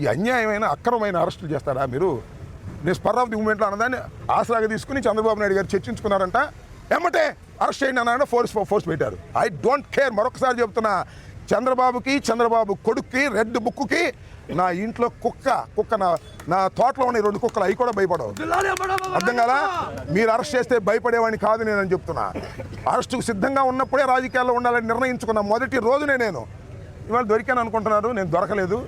ఈ అన్యాయమైన అక్రమమైన అరెస్టులు చేస్తారా మీరు? నేను స్పర్ ఆఫ్ ది మూమెంట్లో అన్నదాన్ని ఆసరాగా తీసుకుని చంద్రబాబు నాయుడు గారు చర్చించుకున్నారంట, ఎమ్మటే అరెస్ట్ చేయండి అన్నారంటే ఫోర్స్ పెట్టారు. I don't care. మరొకసారి చెప్తున్నా, చంద్రబాబు కొడుక్కి రెడ్ బుక్కి నా ఇంట్లో కుక్క నా తోటలో ఉన్న 2 కుక్కలు అవి కూడా భయపడవు. అర్థం కదా? మీరు అరెస్ట్ చేస్తే భయపడేవాడిని కాదు నేనని చెప్తున్నా. అరెస్టుకు సిద్ధంగా ఉన్నప్పుడే రాజకీయాల్లో ఉండాలని నిర్ణయించుకున్న మొదటి రోజునే నేను. ఇవాళ దొరికాను అనుకుంటున్నారు, నేను దొరకలేదు.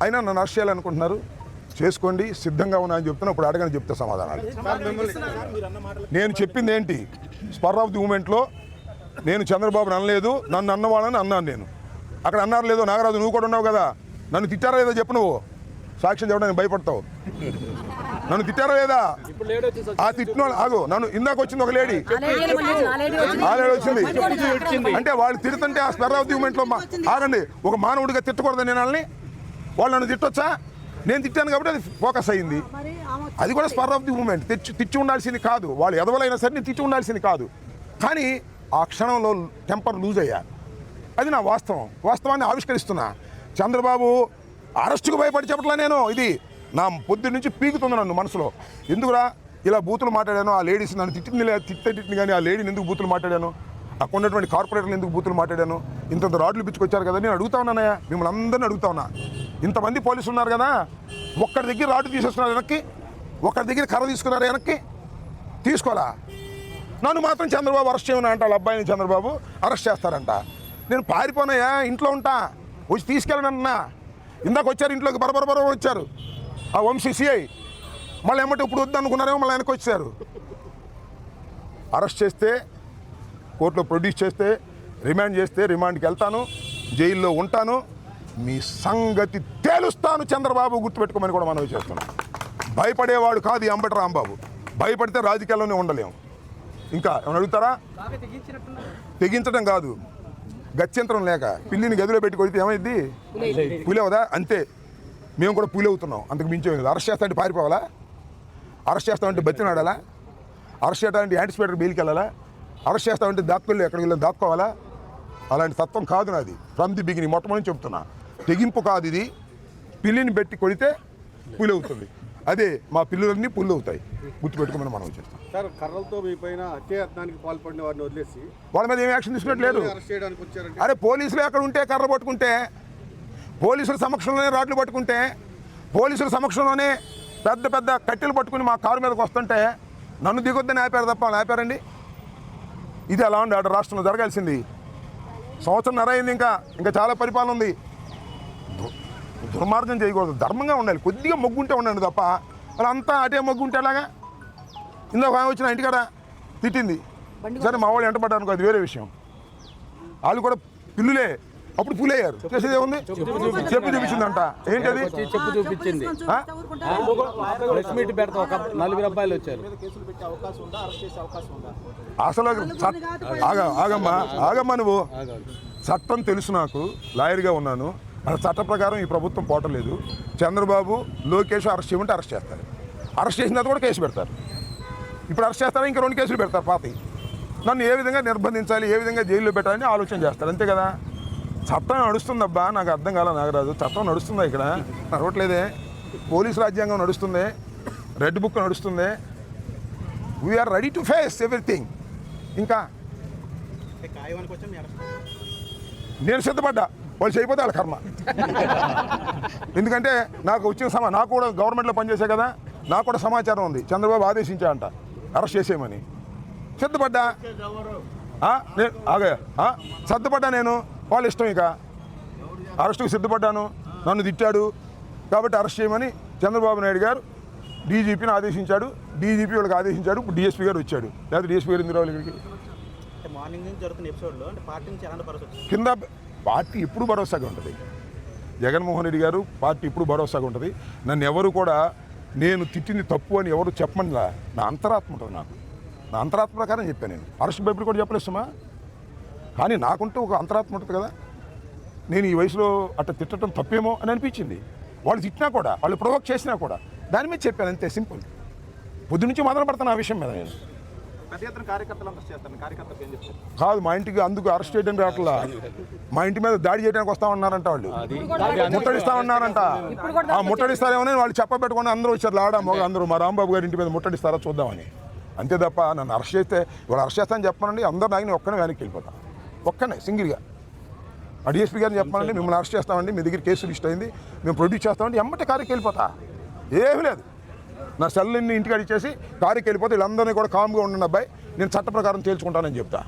అయినా నన్ను అరెస్ట్ చేయాలనుకుంటున్నారు, చేసుకోండి, సిద్ధంగా ఉన్నా అని చెప్తున్నా. ఇప్పుడు అడగని చెప్తే సమాధానాలు. నేను చెప్పింది ఏంటి? స్పర్ ఆఫ్ ది మూమెంట్లో నేను చంద్రబాబుని అనలేదు, నన్ను అన్నవాళ్ళని అన్నాను నేను. అక్కడ అన్నారు లేదో నాగరాజు, నువ్వు కూడా ఉన్నావు కదా, నన్ను తిట్టారా లేదో చెప్పు. నువ్వు సాక్ష్యం చెప్పడానికి భయపడతావు. నన్ను తిట్టారా లేదా? ఆ తిట్టిన ఆగు, నన్ను ఇందాక వచ్చింది ఒక లేడీ, ఆ లేడీ వచ్చింది అంటే వాళ్ళు తిడుతుంటే ఆ స్పర్ ఆఫ్ ది మూమెంట్లో ఆగండి, ఒక మానవుడిగా తిట్టకూడదు నేను వాళ్ళని. వాళ్ళు నన్ను తిట్టొచ్చా? నేను తిట్టాను కాబట్టి అది ఫోకస్ అయ్యింది. అది కూడా స్పర్ ఆఫ్ ది మూమెంట్. తిట్టి ఉండాల్సింది కాదు, వాళ్ళు ఎదవలైనా సరే నేను తిట్టి ఉండాల్సింది కాదు. కానీ ఆ క్షణంలో టెంపర్ లూజ్ అయ్యా. అది నా వాస్తవాన్ని ఆవిష్కరిస్తున్నా. చంద్రబాబు అరెస్టుకు భయపడి చెప్పట్లా నేను. ఇది నా పొద్దు నుంచి పీకుతుంది నన్ను మనసులో. ఎందుకురా ఇలా బూతులు మాట్లాడాను? ఆ లేడీస్ నన్ను తిట్టింది కానీ ఆ లేడీని ఎందుకు బూతులు మాట్లాడాను? అక్కడ ఉన్నటువంటి కార్పొరేటర్లు ఎందుకు బూతులు మాట్లాడాను? ఇంత రాడ్లు పిచ్చుకొచ్చారు కదా, నేను అడుగుతా ఉన్నానయ్యా, మిమ్మల్ని అందరినీ అడుగుతా ఉన్నా. ఇంతమంది పోలీసులు ఉన్నారు కదా, ఒక్కడి దగ్గర రాడ్లు తీసేస్తున్నారు వెనక్కి, ఒకరి దగ్గర కర్ర తీసుకున్నారు వెనక్కి, తీసుకోరా? నన్ను మాత్రం చంద్రబాబు అరెస్ట్ చేయమని అంట. వాళ్ళ అబ్బాయిని చంద్రబాబు అరెస్ట్ చేస్తారంట. నేను పారిపోనాయా, ఇంట్లో ఉంటా, వచ్చి తీసుకెళ్ళండి అన్నా. ఇందాక వచ్చారు ఇంట్లోకి, బరబర వచ్చారు ఆ వంశీ సిఐ. మళ్ళీ ఏమంటే ఇప్పుడు వద్దు అనుకున్నారేమో, మళ్ళీ వెనక్కి వచ్చారు. అరెస్ట్ చేస్తే, కోర్టులో ప్రొడ్యూస్ చేస్తే, రిమాండ్ చేస్తే రిమాండ్కి వెళ్తాను, జైల్లో ఉంటాను, మీ సంగతి తేలుస్తాను. చంద్రబాబు గుర్తుపెట్టుకోమని కూడా మనవి చేస్తున్నాను. భయపడేవాడు కాదు ఈ అంబటి రాంబాబు. భయపడితే రాజకీయాల్లోనే ఉండలేము. ఇంకా ఏమైనా అడుగుతారా? తెగించడం కాదు, గత్యంతరం లేక పిల్లిని గదిలో పెట్టి కొడితే ఏమైంది? పులి అవుదా? అంతే, మేము కూడా పులి అవుతున్నాం, అంతకు మించేది. అరెస్ట్ చేస్తామంటే పారిపోవాలా? అరెస్ట్ చేస్తామంటే బతినాడాలా? అరెస్ట్ చేస్తామంటే యాంటిసిపేటర్ బెయిల్కి వెళ్ళాలా? అరెస్ట్ చేస్తామంటే దాక్కోళ్ళు ఎక్కడికి వెళ్ళి దాక్కోవాలా? అలాంటి తత్వం కాదు నాది. ఫ్రమ్ ది బిగినింగ్ మొట్టమొదటి చెప్తున్నా. తెగింపు కాదు ఇది. పిల్లిని పెట్టి కొడితే పులి అవుతుంది. అదే మా పిల్లలన్నీ పుల్లు అవుతాయి, గుర్తుపెట్టుకోమని మనం చేస్తాం. సార్, కర్రలతో మీ పైన హత్యాయత్నానికి పాల్పడిన వారిని వదిలేసి వాళ్ళ మీద ఏం యాక్షన్ తీసుకున్నట్లేదు. అరే పోలీసులు ఎక్కడ ఉంటే కర్ర పట్టుకుంటే, పోలీసుల సమక్షంలోనే రాడ్లు పట్టుకుంటే, పోలీసుల సమక్షంలోనే పెద్ద పెద్ద కట్టెలు పట్టుకుని మా కారు మీదకి వస్తుంటే నన్ను దిగొద్దని ఆపారు తప్ప వాళ్ళు ఆపారండి? ఇది అలా ఉంది అటు రాష్ట్రంలో జరగాల్సింది. సంవత్సరం అయింది, ఇంకా చాలా పరిపాలన ఉంది. దుర్మార్గం చేయకూడదు, ధర్మంగా ఉండాలి. కొద్దిగా మొగ్గుంటే ఉండండి తప్ప అలా అంతా అటే మొగ్గుంటే అలాగా. ఇందాక వచ్చిన ఇంటికాడ తిట్టింది సరే, మా వాళ్ళు ఎంటపడ్డాను, అది వేరే విషయం. వాళ్ళు కూడా పిల్లులే, అప్పుడు పులయ్యారు. చేసేది ఏముంది? చెప్పు చూపించిందంట. ఏంటది? చెప్పు చూపించింది. అసలు ఆగమ్మా నువ్వు. చట్టం తెలుసు నాకు, లాయర్గా ఉన్నాను. మన చట్ట ప్రకారం ఈ ప్రభుత్వం పోవట్లేదు. చంద్రబాబు లోకేష్ అరెస్ట్ చేయమంటే అరెస్ట్ చేస్తారు. అరెస్ట్ చేసిన తర్వాత కూడా కేసు పెడతారు. ఇప్పుడు అరెస్ట్ చేస్తారా, ఇంకా 2 కేసులు పెడతారు పాతి. నన్ను ఏ విధంగా నిర్బంధించాలి, ఏ విధంగా జైల్లో పెట్టాలని ఆలోచన చేస్తారు, అంతే కదా. చట్టం నడుస్తుందబ్బా, నాకు అర్థం కాల నాగరాజు. చట్టం నడుస్తుందా? ఇక్కడ నడవట్లేదే. పోలీసు రాజ్యాంగం నడుస్తుంది, రెడ్ బుక్ నడుస్తుంది. We're ready to face everything. ఇంకా నేను సిద్ధపడ్డా, వాళ్ళు చేయకపోతే వాళ్ళ కర్మ. ఎందుకంటే నాకు వచ్చిన నాకు కూడా గవర్నమెంట్లో పనిచేసే కదా, నాకు కూడా సమాచారం ఉంది. చంద్రబాబు ఆదేశించా అంట అరెస్ట్ చేసేయమని. సిద్ధపడ్డా, సిద్ధపడ్డా నేను. వాళ్ళ ఇష్టం, ఇక అరెస్టుకు సిద్ధపడ్డాను. నన్ను తిట్టాడు కాబట్టి అరెస్ట్ చేయమని చంద్రబాబు నాయుడు గారు డీజీపీని ఆదేశించాడు. డీజీపీ వాళ్ళకి ఆదేశించాడు. ఇప్పుడు డిఎస్పీ గారు వచ్చాడు. లేదా డిఎస్పీ గారు ఎందుకు రావాలి ఇక్కడికి? కింద పార్టీ ఎప్పుడు భరోసాగా ఉంటుంది. జగన్మోహన్ రెడ్డి గారు పార్టీ ఇప్పుడు భరోసాగా ఉంటుంది. నన్ను ఎవరు కూడా నేను తిట్టింది తప్పు అని ఎవరు చెప్పమనిలా. నా అంతరాత్మ ఉంటుంది. నా అంతరాత్మ ప్రకారం చెప్పాను. నేను అరెస్ట్ భయపడి కూడా చెప్పలేస్తామా, కానీ నాకుంటూ ఒక అంతరాత్మ ఉంటుంది కదా. నేను ఈ వయసులో అట్లా తిట్టడం తప్పేమో అని అనిపించింది. వాళ్ళు తిట్టినా కూడా, వాళ్ళు ప్రొవోక్ చేసినా కూడా దాని మీద చెప్పాను, అంతే సింపుల్. పొద్దు నుంచి మొదలు పడతాను ఆ విషయం మీద. నేను పెద్ద ఎత్తున కార్యకర్తలు అంతా చేస్తారు, కార్యకర్తలకు ఏం చెప్తారు? కాదు, మా ఇంటికి అందుకు అరెస్ట్ చేయడానికి రావట్లా, మా ఇంటి మీద దాడి చేయడానికి వస్తా ఉన్నారంట, వాళ్ళు ముట్టడిస్తా ఉన్నారంట. ఆ ముట్టడిస్తారేమో వాళ్ళు చెప్పబెట్టుకుని అందరూ వచ్చారు, లాడా మొగ అందరూ మా రాంబాబు గారి ఇంటి మీద ముట్టడిస్తారా చూద్దామని. అంతే తప్ప నన్ను అరెస్ట్ చేస్తే వాళ్ళు అరెస్ట్ చేస్తానని చెప్పానండి, అందరూ నాకు నేను ఒక్కనే వెనక్కి వెళ్ళిపోతా, ఒక్కనే సింగిల్గా. ఆ డిఎస్పీ గారిని చెప్పానండి, మిమ్మల్ని అరెస్ట్ చేస్తామండి, మీ దగ్గర కేసు లిస్ట్ అయింది, మేము ప్రొడ్యూస్ చేస్తామండి, ఎమ్మటే కారుకి వెళ్ళిపోతా, ఏమీ లేదు. నా సెల్ని ఇంటికి అడిచేసి కారుకి వెళ్ళిపోతే వీళ్ళందరినీ కూడా కామ్గా ఉండండి అబ్బాయి, నేను చట్ట ప్రకారం తేల్చుకుంటానని చెప్తా.